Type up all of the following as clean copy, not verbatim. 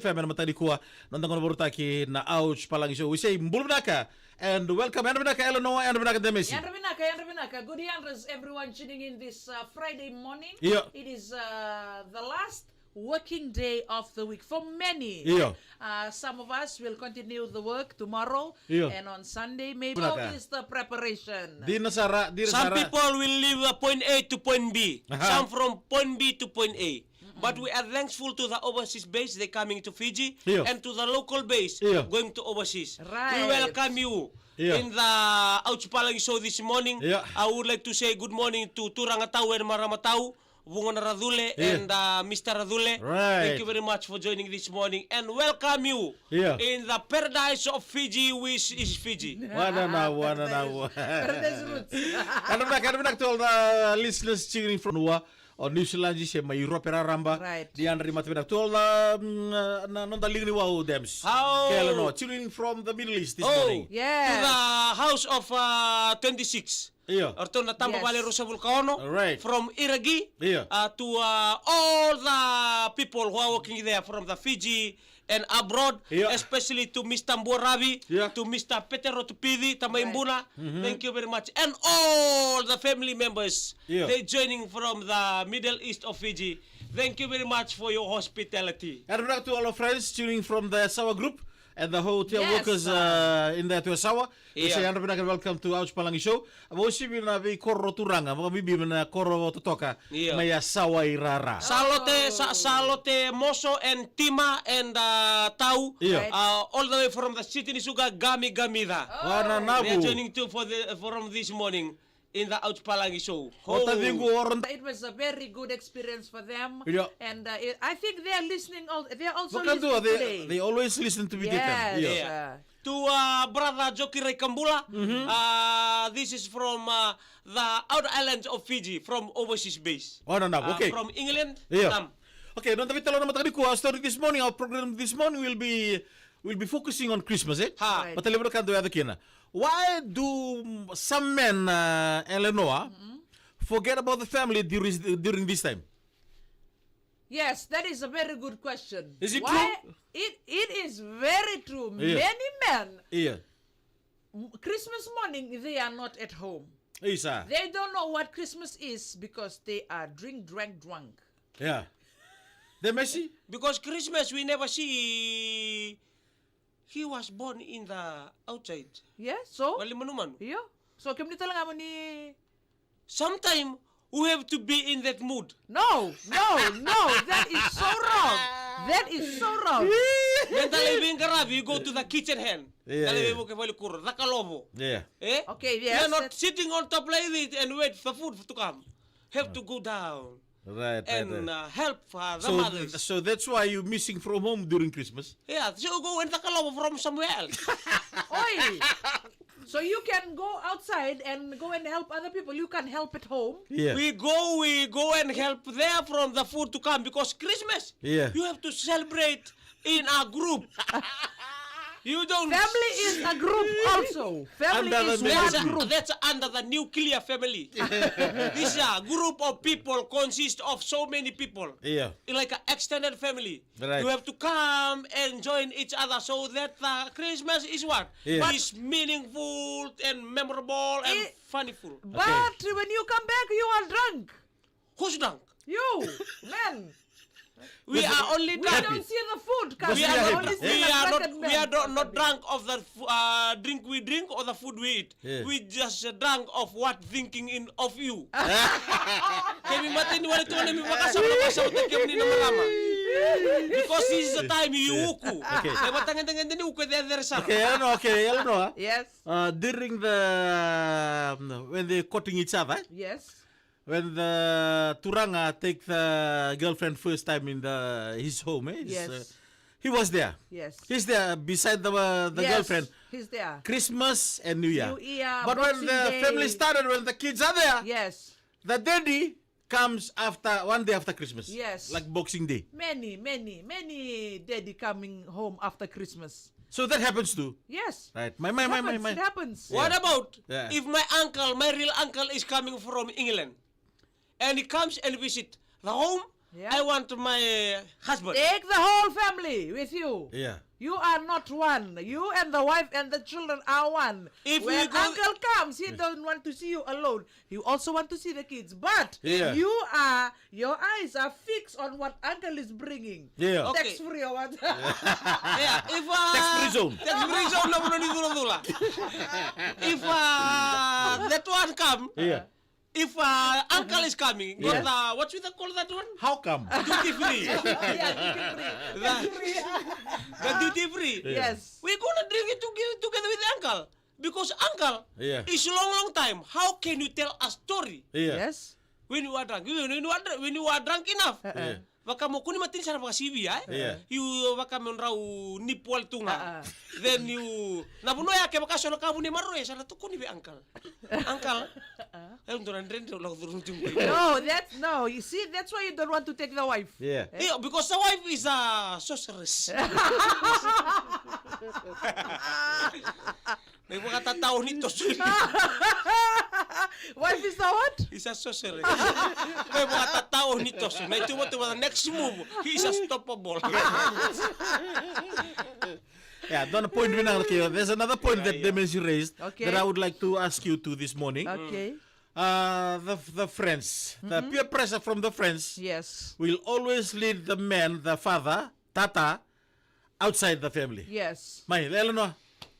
FM matadi kuwa nandangon borutaki na ouch palang show. We say mbulbnaka and welcome Andrvinaka Eleanor and Andrvinaka Demesi. Andrvinaka. Good evenings, everyone tuning in this Friday morning. Yeah. It is the last working day of the week for many. Yeah. Some of us will continue the work tomorrow, Yeah. and on Sunday maybe Andrvinaka. is the preparation. Di Nasara. Some people will leave point A to point B. Aha. Some from point B to point A. But we are thankful to the overseas base, they coming to Fiji, Yeah. and to the local base, Yeah. going to overseas. Right. We welcome you Yeah. in the Outspalang show this morning. Yeah. I would like to say good morning to Turangatau and Maramatau, Bunga Radule, Yeah. and Mr. Radule. Right. Thank you very much for joining this morning, and welcome you Yeah. in the paradise of Fiji, which is Fiji. Wana na. Paradise Roots. Andrvinaka to all the listeners cheering from Nua or New Zealand je ma Europe ramba. Right. Di Andri matvinak to all na nonda ligni wa dems. How- Eleanor cheering from the Middle East this Oh, morning. Yes. to the house of 26. Yeah. Or to Natamba Yes. Valley Rosa Vulcano. Right. From Iragi. Yeah. To all the people who are working there from the Fiji and abroad. Yeah. Especially to Mr. Mboravi. Yeah. To Mr. Petero Tupidi. Tamaimbuna. Mm-hmm. Thank you very much. And all the family members. Yeah. They joining from the Middle East of Fiji. Thank you very much for your hospitality. Andrvinaka to all our friends tuning from the Sawa group and the hotel Yes, workers in the Sawa. We say Yeah. Andrvinaka welcome to Ouch Palangi show. Abo si bina vi korro turanga, mga bibi na korro totoka. Yeah. Maya Sawa irara. Salote, Salote, Moso, and Tima, and Tau, Yeah. all the way from the city Nisuga, Gami Gamida. Wana They are nabu. joining too from this morning in the Outspalangi show. Ota dingu oron. It was a very good experience for them, Yeah. and I think they are listening. They are also Bukan tu, listening today. they always listen to me. Yes. Yeah. Yeah. To brother Joki Ray Kambula, this is from the outer islands of Fiji, from overseas base. Wana nabu. Okay. From England. Yeah. Okay, non tapi talo na matadi ko. Our story this morning, our program this morning will be focusing on Christmas, eh? Ha. Right. Matalibro kan do yada kina. Why do some men, Eleanor, forget about the family during this time? Yes, that is a very good question. Is it Why? true? It is very true. Yeah. Many men, Yeah. Christmas morning, they are not at home. Isa. They don't know what Christmas is because they are drunk. Yeah. The Messi? Because Christmas we never see. He was born in the outside. Yes, so? Wali manuman. Yeah. So, kami nito lang ni... Sometime we have to be in that mood. No, that is so wrong. That is so wrong. When talibing karabi, you go to the kitchen hand. Yeah, Talibing yeah. mo kay Valikuro, nakalobo. Yeah. Eh? Okay, We yes. are not sitting on top like it and wait for food to come. Have to go down Right, and help the So, mothers. so that's why you're missing from home during Christmas? Yeah, so go and nakalobo from somewhere else. Oi! So you can go outside and go and help other people. You can help at home. Yeah. We go and help there from the food to come because Christmas. Yeah. You have to celebrate in a group. You don't. Family is a group also. Family Under is the one military. group. That's under the nuclear family. This group of people consists of so many people. Yeah. Like an extended family. Right. You have to come and join each other so that Christmas is what? Yeah. Is meaningful and memorable and Eh, funnyful. But when you come back, you are drunk. Who's drunk? You, man. We are only We drunk. don't see the food. Because We we are are not, happy. we are not, we are not drunk of the drink we drink or the food we eat. Yeah. We just drunk of what thinking in of you. Kami matin wala to na mi makasama kami ni namarama. Because this is the time you uku. Okay. Kaya matangan-tangan din uku there sa. Okay, Eleanor. Yes. During the when they're cutting each other, Yes. when the Turanga take the girlfriend first time in his home, Yes. he was there. Yes. He's there beside the Yes, girlfriend. He's there. Christmas and New Year. New Year, But when Boxing the Day. family started, when the kids are there, Yes. the daddy comes after one day after Christmas. Yes. Like Boxing Day. Many daddy coming home after Christmas. So that happens too. Yes. Right. It happens. What about Yeah. if my uncle, my real uncle is coming from England and he comes and visit the home Yeah. I want my husband. Take the whole family with you. Yeah. You are not one. You and the wife and the children are one. If when we go- uncle comes, he don't want to see you alone. He also want to see the kids. But Yeah. your eyes are fixed on what uncle is bringing. Yeah. Okay. Tax free or what? Yeah, if Tax-free zone. Tax-free zone na muna dula. If that one come, Yeah. if uncle is coming, got Yeah. what we call that one? How come? Duty free. Yeah, duty free. The duty free. Yes. We're gonna drink it together with uncle. Because uncle Yeah. is long time. How can you tell a story Yeah. Yes. when you are drunk? When you are drunk enough. Yeah. Baka mo kuni matin sana baka CV Yeah. You baka mo raw nipwal tunga. Then you nabuno ya ke baka sono kamu ni maro sana to kuni be uncle. Uncle. Ayun to nandren to lang turun tung. No. You see, that's why you don't want to take the wife. Yeah. Yeah, because the wife is a sorceress. May mga tatao nito. Wife is the what? He's a sorceress. May mga tatao nito. May tumo-tumo the next move. He is unstoppable. Yeah, don't point me now. Okay, there's another point that Demensi raised Okay. that I would like to ask you to this morning. Okay. The friends, the peer pressure from the friends Yes. will always lead the man, the father, tata, outside the family. Yes. May, Eleanor.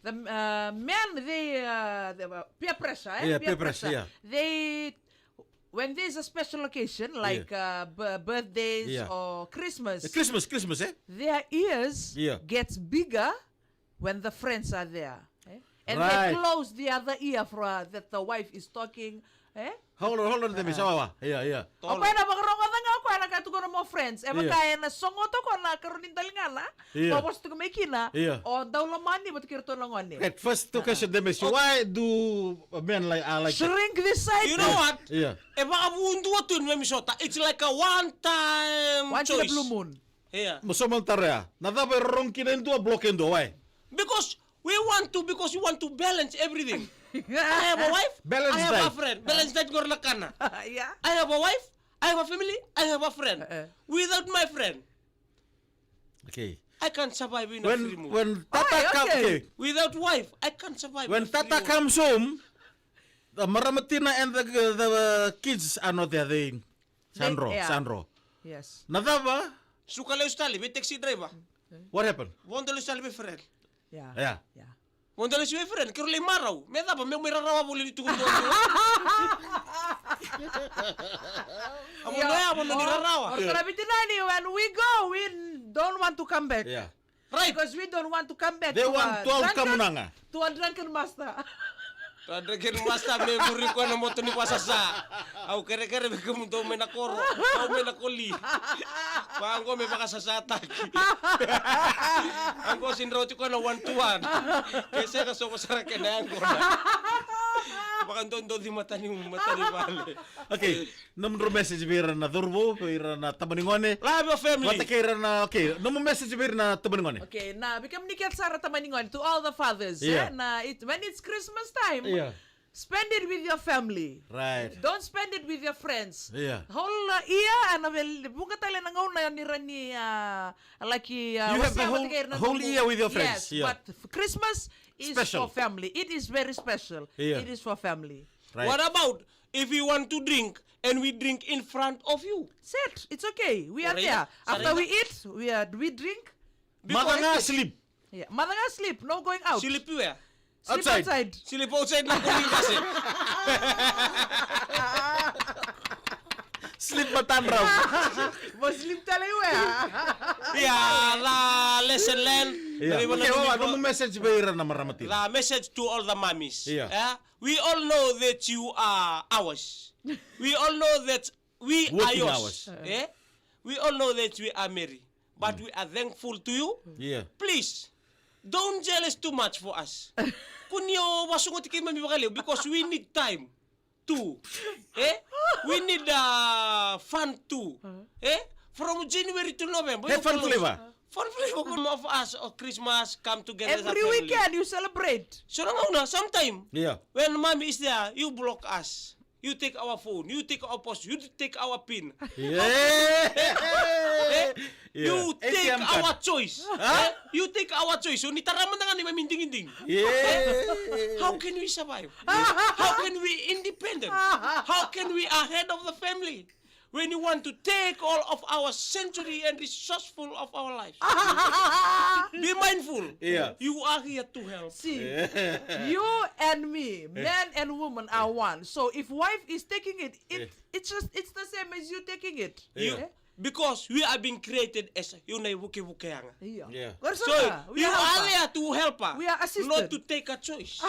The men, they peer pressure. Yeah, peer pressure, yeah. They, when there's a special occasion like birthdays Yeah. or Christmas, Christmas, eh? their ears Yeah. gets bigger when the friends are there. And Right. they close the other ear for that the wife is talking. Hold on, Demensi. Yeah. O kaya na bakarongo nga ako na katugo na mo friends. Yeah. Kaya na songo to ko na karunin dalingala. Yeah. Tapos to may kina. Yeah. O daw lamani ba't kirto lang ani. Okay, first two question, Demensi. Why do men like that? Shrink this side. You know what? Yeah. Eh baka bundu to in Memisota. It's like a one-time Once in a choice. blue moon. Yeah. Musamantara. Nadaba ronkin do blocken do. Why? Because we want to balance everything. I have a wife. Balance I have a diet. friend. Balance diet gorlakana. Yeah. I have a wife. I have a family. I have a friend. Without my friend, Okay. I can't survive in a free mood. When Tata Okay, comes, okay. Without wife, I can't survive. when in a free Tata mood. comes home, the Maramatina and the kids are not there. Sandro. Yes. Nadaba, Suka lang ustali, may taxi driver. what happened? Wanda lang ustali, may friend. Yeah. Yeah. Yeah. Wanda lang siya may friend. Kiro lang maraw. May tapa, may rarawa mo dito kung doon. Amo na yan, amo na nirarawa. Or karabitinani, when we go, we don't want to come back. Yeah. Right. Because we don't want to come back They to want a 12 drunken, kamunanga. to a drunken master. Tadagin masta may muri ko na mo to ni pasasa. Au kere-kere may kumunto may nakoro. Au may nakuli. Paangko may makasasatag. Angko sinroti ko na 1-1. Kasi kaso ko sa rakenan ko na. Baka doon di mata ni bale. Okay. Numero message bira na durbo, bira na tamaningone. Love your family. What kira na okay. Numero message bira na tamaningone. Okay, na bikam ni Sara tamaningon to all the fathers. Yeah. Na when it's Christmas time, Yeah. spend it with your family. Right. Don't spend it with your friends. Yeah. Whole iya ano bunga tala nang una ni rani like You have the whole year with your friends. Yes, Yeah. but Christmas is Special. for family. It is very special. Yeah. It is for family. Right. What about if we want to drink and we drink in front of you? Sit. It's okay. We are Sarina. there. After Sarina. we eat, we drink. Mother nga sleep. Yeah. Mother nga sleep. No going out. Silip you eh. Sleep Outside. outside. Silip outside lang kuling kasi. Sleep matanraw. Muslim talayo eh. Yeah, la lesson learned. Yeah. Dari Okay, mana ano mo message bira na maramatin? The message to all the mummies. Yeah. We all know that you are ours. We all know that we are Working yours. We all know that we are married. But we are thankful to you. Yeah. Please, don't jealous too much for us. Kunyo wasungot kay mami bakaliw because we need time to. We need fun too. From January to November. Have fun flavor. Fun flavor kung of us or Christmas come together as a Every family. weekend you celebrate. So lang una, sometime Yeah. when mommy is there, you block us. You take our phone, you take our post, you take our pin. Yeah. You take ATM card. our choice. You take our choice. So nitaraman na nga ni maminding-inding. Yeah. How can we survive? How can we independent? How can we ahead of the family? When you want to take all of our century and resourceful of our lives. Be mindful. Yeah. You are here to help. See, you and me, man and woman are one. So if wife is taking it, it's the same as you taking it. You, because we are being created as yunay wuke-wukeanga. Yeah. Yeah. So, So you are there to help her. We are assisted. Not to take a choice.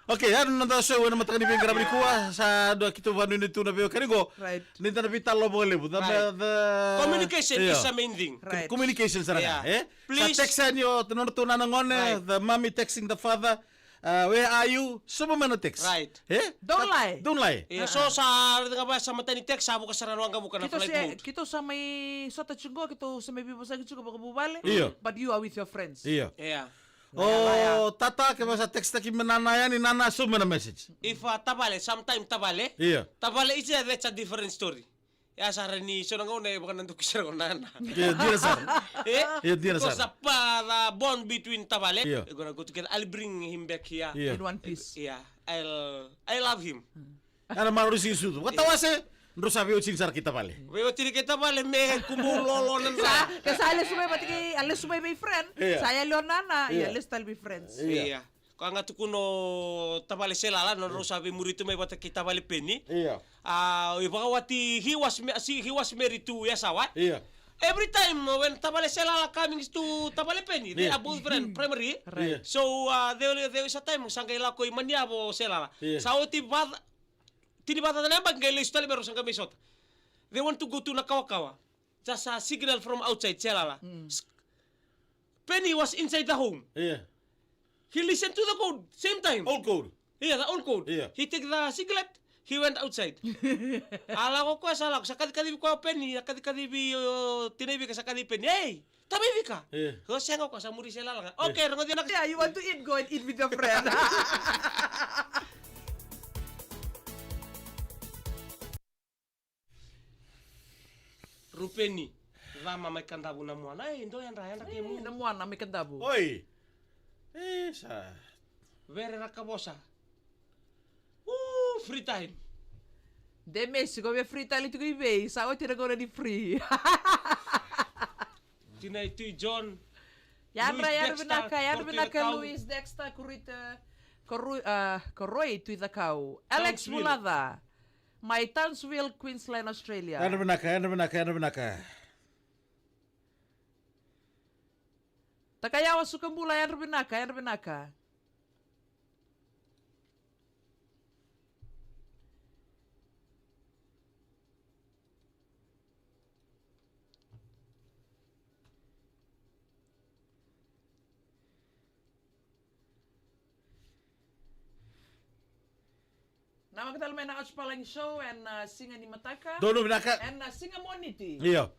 Okay, ano nanda so wala matang ni pingra ni kuha sa do kito wanu ni tuna bio kanigo. Right. Ninta na pitalo mo lebu. Right. The Communication is the main thing. Right. Communication sa Yeah. Sa Please. textan yo tununa na ngone, Right. the mommy texting the father. Where are you? Sumo man na text. Right. Don't lie. Don't lie. Yeah, so sa nga ba sa mata ni text sabo ka sa ranuang ka na Kito flight sa mode. kito sa may sota chungo, kito sa may bibasag chungo baka bubale. Iyo. But you are with your friends. Iya. Yeah. Oh, tata ke sa text ki manana yan ni nana sumo na message. If tabale, sometime tabale. Iya. Tabale is that's a different story. Ya sa ni so nang una baka nanduk sa nana. Yeah, dira sar. Yeah, dira Because sar. the bond between tabale, Yeah. we're gonna go together. I'll bring him back here. Yeah. In one piece. Yeah. I love him. Ana maru si sudo. Watawase. Ndo sabi o sinsar kita pale. Wewe tiri kita bale me kumulolo nan ra. Kasi alis sumay may friend. Yeah. Saya Leonana, Yeah. let's still be friends. Iya. Kung nga tukuno tabale selala no sabi murito may bata kita bale penny. Iya. Baka wati he was married to Yasawa. Iya. Every time when tabale selala coming to tabale penny, they Yeah. are both friend primary. Right. So there is a time sangkay lako imanyabo selala. Yeah. Sa uti bata tini bata na bang gayle istali meron sangkay misot. They want to go to Nakawakawa. Just a signal from outside selala. Penny was inside the home. Iya. He listened to the code same time. Old code. Yeah, the old code. Yeah. He take the cigarette. He went outside. Ala ko sala ko sakad kadibi ko penny, sakad kadibi tinabi ka sakad penny. Hey, tabi ka. Yeah. Ko sengo ko sa muri sila lang. Okay, rango din Yeah, you want to eat, go and eat with your friend. Rupeni. Rama may kandabu na mo. Ay, ndo yan ra, yan ra kemo. Namuan na may kandabu. Oi. Sa. Very rakabosa. Free time. De Mexico, we free time ito kayo sa o tinago na di free. Tinay tu John. Yan Luis Dexter, binaka, Cortez Luis Dexter, Koroy, Tuitakaw, Alex Townsville. Mulada, my Townsville, Queensland, Australia. Ano benaka. Takayawa Sukambula, yan binaka. Nama kita lumayan na palang show and singa ni Mataka Dono benaka. and singa moniti. Iya.